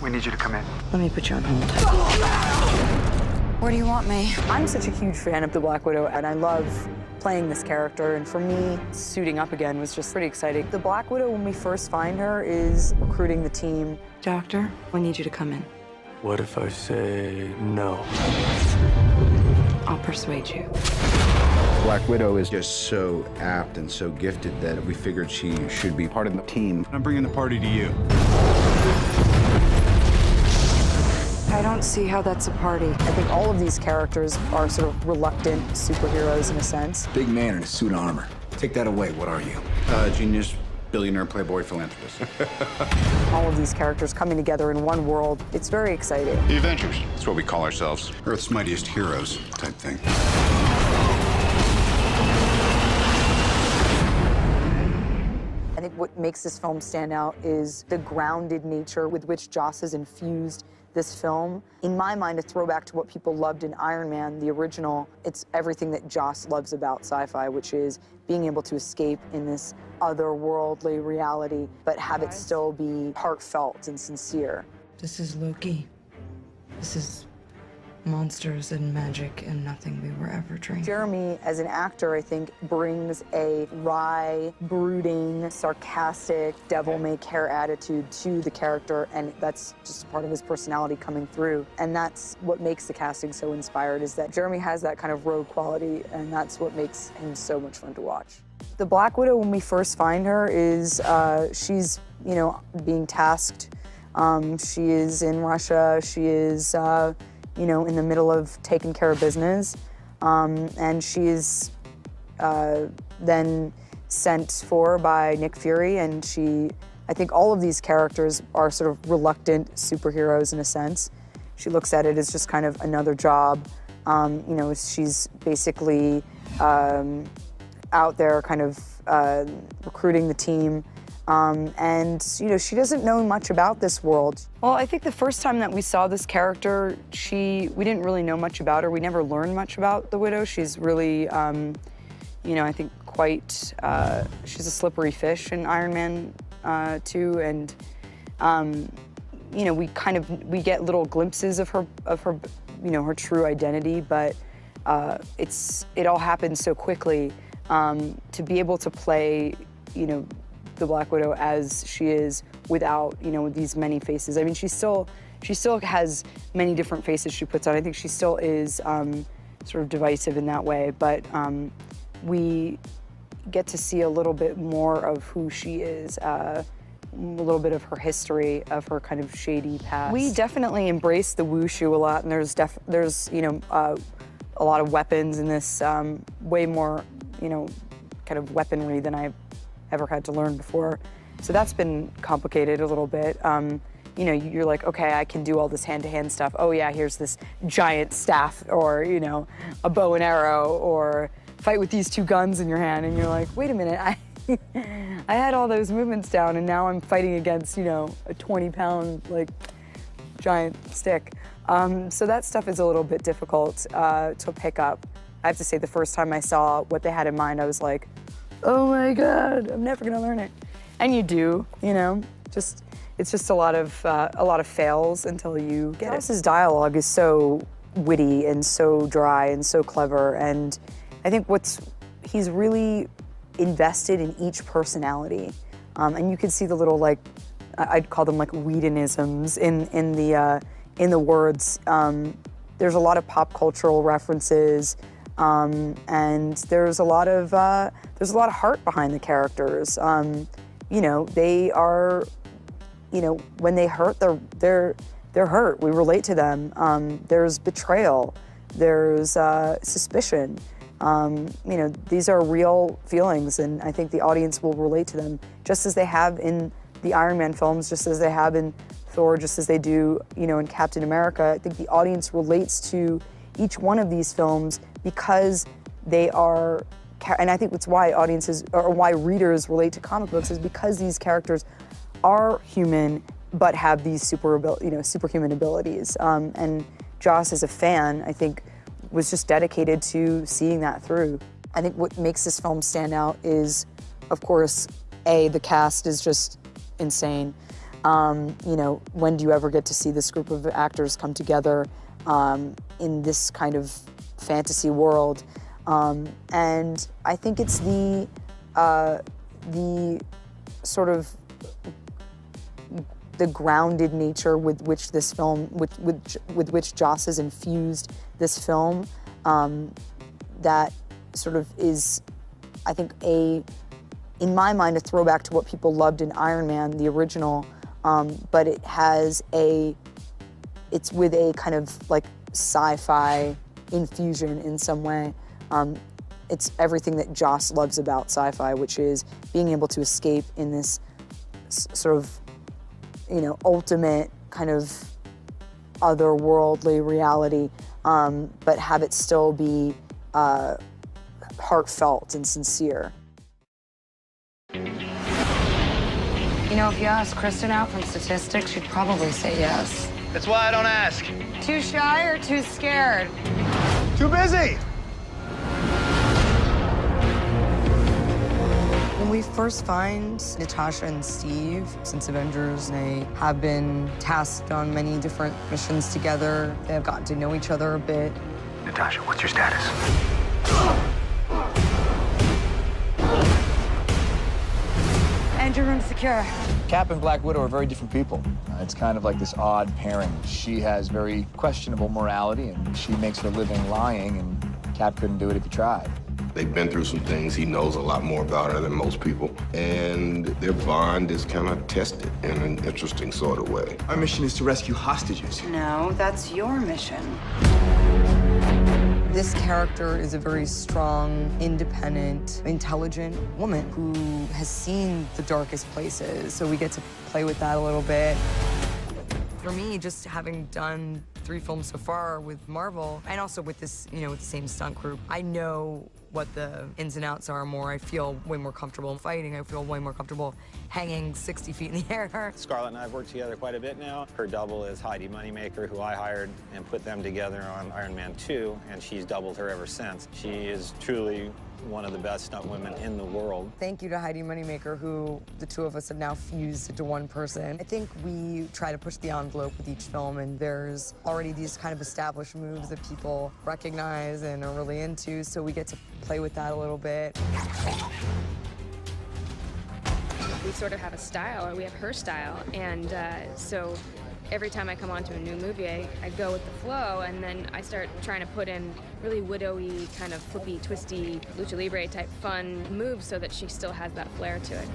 We need you to come in. Let me put you on hold. Where do you want me? I'm such a huge fan of the Black Widow, and I love playing this character, and for me, suiting up again was just pretty exciting. The Black Widow, when we first find her, is recruiting the team. Doctor, we need you to come in. What if I say no? I'll persuade you. Black Widow is just so apt and so gifted that we figured she should be part of the team. I'm bringing the party to you. I don't see how that's a party. I think all of these characters are sort of reluctant superheroes in a sense. Big man in a suit of armor. Take that away, what are you? Genius, billionaire, playboy, philanthropist. All of these characters coming together in one world. It's very exciting. The Avengers. That's what we call ourselves. Earth's mightiest heroes type thing. I think what makes this film stand out is the grounded nature with which Joss has infused this film. In my mind, a throwback to what people loved in Iron Man, the original. It's everything that Joss loves about sci-fi, which is being able to escape in this otherworldly reality, but have it still be heartfelt and sincere. This is Loki. This is monsters and magic and nothing we were ever trained. Jeremy, as an actor, I think, brings a wry, brooding, sarcastic, devil-may-care attitude to the character, and that's just part of his personality coming through. And that's what makes the casting so inspired, is that Jeremy has that kind of rogue quality, and that's what makes him so much fun to watch. The Black Widow, when we first find her, is she's, you know, being tasked. She is in Russia. She is, you know, in the middle of taking care of business. And she is then sent for by Nick Fury, and I think all of these characters are sort of reluctant superheroes in a sense. She looks at it as just kind of another job. You know, she's basically out there kind of recruiting the team. And, you know, she doesn't know much about this world. Well, I think the first time that we saw this character, we didn't really know much about her. We never learned much about the Widow. She's really, you know, I think quite, she's a slippery fish in Iron Man 2. And, you know, we get little glimpses of her, you know, her true identity, but it all happens so quickly. To be able to play, you know, the Black Widow as she is without, you know, these many faces. I mean, she still has many different faces she puts on. I think she still is sort of divisive in that way, but we get to see a little bit more of who she is, a little bit of her history, of her kind of shady past. We definitely embrace the wushu a lot, and there's you know, a lot of weapons in this, way more, you know, kind of weaponry than I've ever had to learn before. So that's been complicated a little bit. You know, you're like, okay, I can do all this hand-to-hand stuff. Oh yeah, here's this giant staff, or, you know, a bow and arrow, or fight with these two guns in your hand, and you're like, wait a minute, I had all those movements down, and now I'm fighting against, you know, a 20-pound, like, giant stick. So that stuff is a little bit difficult to pick up. I have to say, the first time I saw what they had in mind, I was like, oh my God, I'm never gonna learn it. And you do, you know, it's just a lot of fails until you get it. Joss's dialogue is so witty and so dry and so clever, and I think he's really invested in each personality, and you can see the little, like, I'd call them like Whedonisms in the words. There's a lot of pop cultural references. And there's a lot of heart behind the characters. You know, they are, you know, when they hurt, they're hurt. We relate to them. There's betrayal. There's suspicion. You know, these are real feelings, and I think the audience will relate to them, just as they have in the Iron Man films, just as they have in Thor, just as they do, you know, in Captain America. I think the audience relates to each one of these films because they are, and I think that's why audiences, or why readers relate to comic books, is because these characters are human but have these superhuman abilities. And Joss, as a fan, I think, was just dedicated to seeing that through. I think what makes this film stand out is, of course, the cast is just insane. You know, when do you ever get to see this group of actors come together in this kind of fantasy world? And I think it's the sort of the grounded nature with which this film, with which Joss has infused this film, that sort of is, I think, in my mind, a throwback to what people loved in Iron Man, the original, but it's with a kind of like sci-fi infusion in some way. It's everything that Joss loves about sci-fi, which is being able to escape in this sort of, you know, ultimate kind of otherworldly reality, but have it still be heartfelt and sincere. You know, if you ask Kristen out from statistics, she'd probably say yes. That's why I don't ask. Too shy or too scared? Too busy. When we first find Natasha and Steve, since Avengers, they have been tasked on many different missions together. They have gotten to know each other a bit. Natasha, what's your status? Engine room secure. Cap and Black Widow are very different people. It's kind of like this odd pairing. She has very questionable morality, and she makes her living lying, and Cap couldn't do it if he tried. They've been through some things. He knows a lot more about her than most people. And their bond is kind of tested in an interesting sort of way. Our mission is to rescue hostages. No, that's your mission. This character is a very strong, independent, intelligent woman who has seen the darkest places, so we get to play with that a little bit. For me, just having done 3 films so far with Marvel, and also with this, you know, with the same stunt group, I know what the ins and outs are more. I feel way more comfortable fighting. I feel way more comfortable hanging 60 feet in the air. Scarlett and I have worked together quite a bit now. Her double is Heidi Moneymaker, who I hired and put them together on Iron Man 2, and she's doubled her ever since. She is truly one of the best stunt women in the world. Thank you to Heidi Moneymaker, who the 2 of us have now fused into one person. I think we try to push the envelope with each film, and there's already these kind of established moves that people recognize and are really into, so we get to play with that a little bit. We sort of have a style, or we have her style, and so every time I come onto a new movie, I go with the flow, and then I start trying to put in really widowy, kind of flippy, twisty, lucha libre type fun moves so that she still has that flair to it.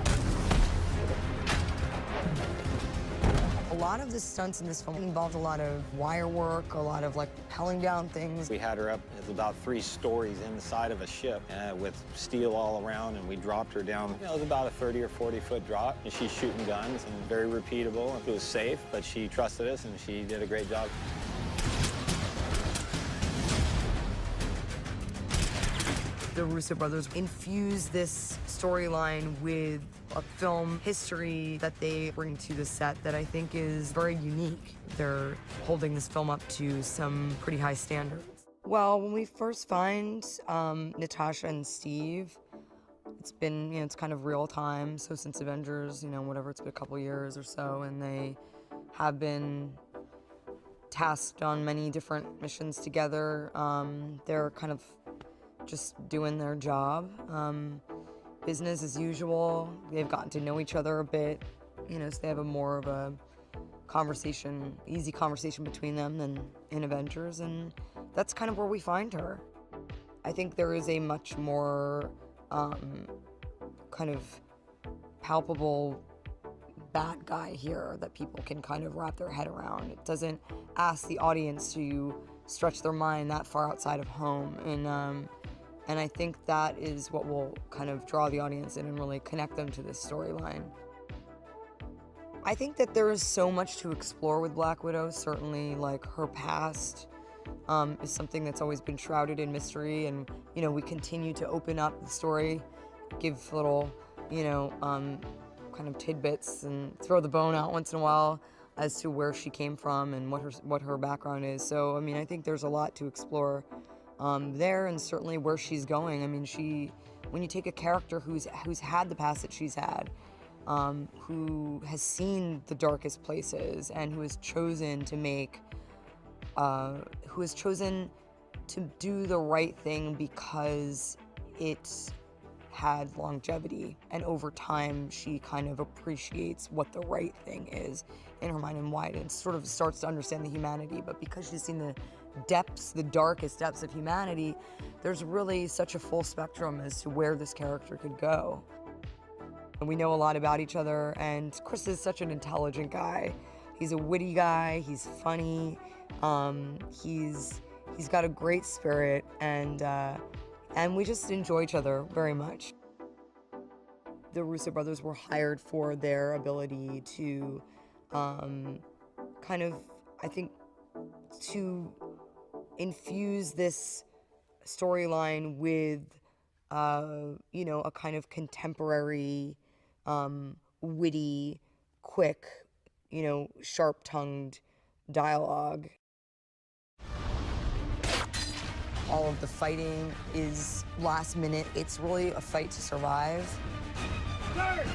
A lot of the stunts in this film involved a lot of wire work, a lot of like pelling down things. We had her up at about 3 stories inside of a ship with steel all around, and we dropped her down. You know, it was about a 30 or 40-foot drop, and she's shooting guns and very repeatable. It was safe, but she trusted us, and she did a great job. The Russo brothers infuse this storyline with a film history that they bring to the set that I think is very unique. They're holding this film up to some pretty high standards. Well, when we first find Natasha and Steve, it's been, you know, it's kind of real time. So since Avengers, you know, whatever, it's been a couple years or so, and they have been tasked on many different missions together. They're kind of just doing their job. Business as usual. They've gotten to know each other a bit, you know, so they have a more of a conversation, easy conversation between them than in Avengers, and that's kind of where we find her. I think there is a much more kind of palpable bad guy here that people can kind of wrap their head around. It doesn't ask the audience to stretch their mind that far outside of home, and I think that is what will kind of draw the audience in and really connect them to this storyline. I think that there is so much to explore with Black Widow. Certainly, like, her past is something that's always been shrouded in mystery, and, you know, we continue to open up the story, give little, you know, kind of tidbits and throw the bone out once in a while as to where she came from and what her background is. So, I mean, I think there's a lot to explore there, and certainly where she's going. I mean, when you take a character who's had the past that she's had, who has seen the darkest places and who has chosen to do the right thing because it had longevity, and over time she kind of appreciates what the right thing is in her mind and why it sort of starts to understand the humanity. But because she's seen the depths, the darkest depths of humanity, there's really such a full spectrum as to where this character could go. And we know a lot about each other, and Chris is such an intelligent guy. He's a witty guy, he's funny, he's got a great spirit, and we just enjoy each other very much. The Russo brothers were hired for their ability to kind of, I think, to infuse this storyline with, you know, a kind of contemporary, witty, quick, you know, sharp-tongued dialogue. All of the fighting is last minute. It's really a fight to survive. Third.